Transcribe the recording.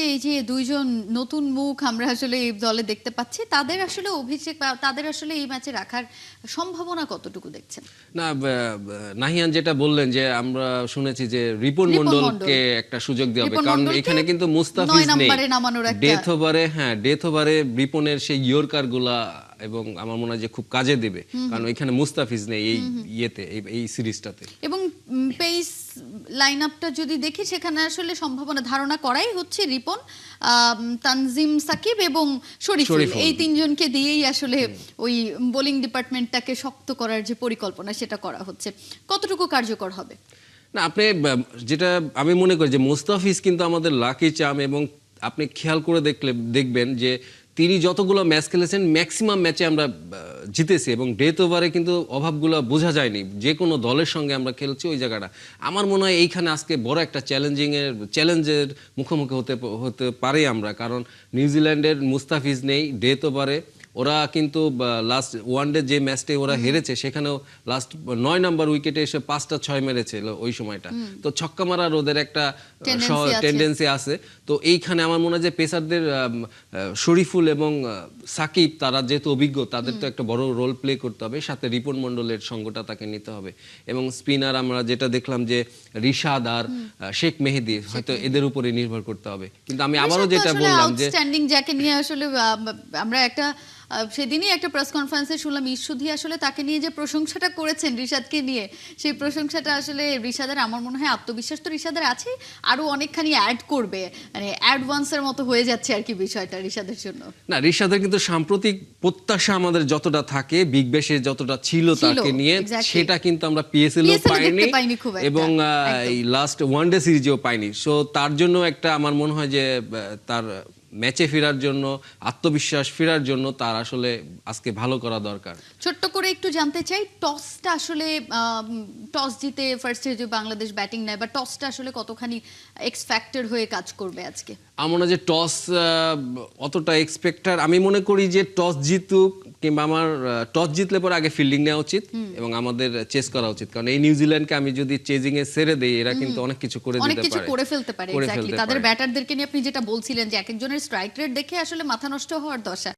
এই যে ২ জন নতুন মুখ আমরা আসলে এই দলে দেখতে পাচ্ছি, তাদের আসলে অভিষেক বা তাদের আসলে এই ম্যাচে রাখার সম্ভাবনা কতটুকু দেখছেন? না, নাহিয়ান যেটা বললেন যে আমরা শুনেছি যে রিপন রিপন মন্ডল। মন্ডলকে একটা সুযোগ দেওয়া হবে, রিপন কারণ মন্ডলকে এখানে কিন্তু ৯ মুস্তাফিজ নেই। নম্বরে নামানোর একটা ডেথ ওভারে রিপনের সেই ইয়র্কার গুলা এবং আমার মনে হয় যে খুব কাজে দেবে, কারণ এখানে মুস্তাফিজ নেই এই এই সিরিজটাতে। এবং পেস লাইনআপটা যদি দেখি সেখানে আসলে সম্ভাবনা ধারণা করাই হচ্ছে রিপন, তানজিম সাকিব এবং শরীফুল, এই তিনজনকে দিয়েই আসলে ওই বোলিং ডিপার্টমেন্টটাকে শক্ত করার যে পরিকল্পনা সেটা করা হচ্ছে। কতটুকু কার্যকর হবে? না, আপনি যেটা আমি মনে করি যে মুস্তাফিজ কিন্তু আমাদের লাকি চার্ম, এবং আপনি খেয়াল করে দেখবেন যে তিনি যতগুলো ম্যাচ খেলেছেন ম্যাক্সিমাম ম্যাচে আমরা জিতেছি, এবং ডেথ ওভারে কিন্তু অভাবগুলো বোঝা যায়নি। যে কোনো দলের সঙ্গে আমরা খেলছি ওই জায়গাটা, আমার মনে হয় এইখানে আজকে বড় একটা চ্যালেঞ্জের মুখোমুখি হতে পারি আমরা, কারণ নিউজিল্যান্ডের মুস্তাফিজ নেই ডেথ ওভারে। ওরা কিন্তু লাস্ট ওয়ানডে যে ম্যাচটা ওরা হেরেছে সেখানেও লাস্ট ৯ নম্বর উইকেটে এসে ৫টা ৬ মেরেছে ওই সময়টা। তো ছক্কা মারার ওদের একটা টেন্ডেন্সি আছে। তো এইখানে আমার মনে হয় যে পেসারদের শরীফুল এবং সাকিব, তারা যেহেতু অভিজ্ঞ, তাদের তো একটা বড় রোল প্লে করতে হবে, সাথে রিপন মন্ডলের সঙ্গটা তাকে নিতে হবে। এবং স্পিনার আমরা যেটা দেখলাম যে রিশাদ আর শেখ মেহেদী, হয়তো এদের উপরে নির্ভর করতে হবে। কিন্তু আমি আবারও যেটা বললাম যে আউটস্ট্যান্ডিং যাকে নিয়ে আসলে আমরা একটা সেদিনই একটা প্রেস কনফারেন্সে শুনলাম ইস্যুধি আসলে তাকে নিয়ে যে প্রশংসাটা করেছেন রিশাদকে নিয়ে, সেই প্রশংসাটা আসলে রিশাদের, আমার মনে হয় আত্মবিশ্বাস তো রিশাদের আছে, আরো অনেকখানি অ্যাড করবে, মানে অ্যাডভান্সের মতো হয়ে যাচ্ছে আর কি বিষয়টা রিশাদের জন্য। না, রিশাদের কিন্তু সাম্প্রতিক প্রত্যাশা আমাদের যতটা থাকে, বিগ ব্যাশে যতটা ছিল তাকে নিয়ে, সেটা কিন্তু আমরা পিএসএলও পাইনি এবং এই লাস্ট ওয়ানডে সিরিজেও পাইনি। সো তার জন্য একটা আমার মনে হয় যে তার ম্যাচে ফেরার জন্য, আত্মবিশ্বাস ফেরার জন্য তার আসলে আজকে ভালো করা দরকার। ছোট্ট করে একটু জানতে চাই, টসটা আসলে টস জিতে ফার্স্টে যে বাংলাদেশ ব্যাটিং নেয়, বা টসটা আসলে কতখানি এক্স ফ্যাক্টর হয়ে কাজ করবে আজকে? আমার মনে হয় যে টস অতটা এক্সপেক্টার, আমি মনে করি যে টস জিতুক, কিংবা আমার টস জিতলে পরে আগে ফিল্ডিং নেওয়া উচিত এবং আমাদের চেস করা উচিত, কারণ এই নিউজিল্যান্ডকে আমি যদি চেজিং এ ছেড়ে দেই, এরা কিন্তু অনেক কিছু করে ফেলতে পারে। এক্স্যাক্টলি, তাদের ব্যাটারদেরকে নিয়ে আপনি যেটা বলছিলেন যে এক একজনের স্ট্রাইক রেট দেখে আসলে মাথা নষ্ট হওয়ার দশা।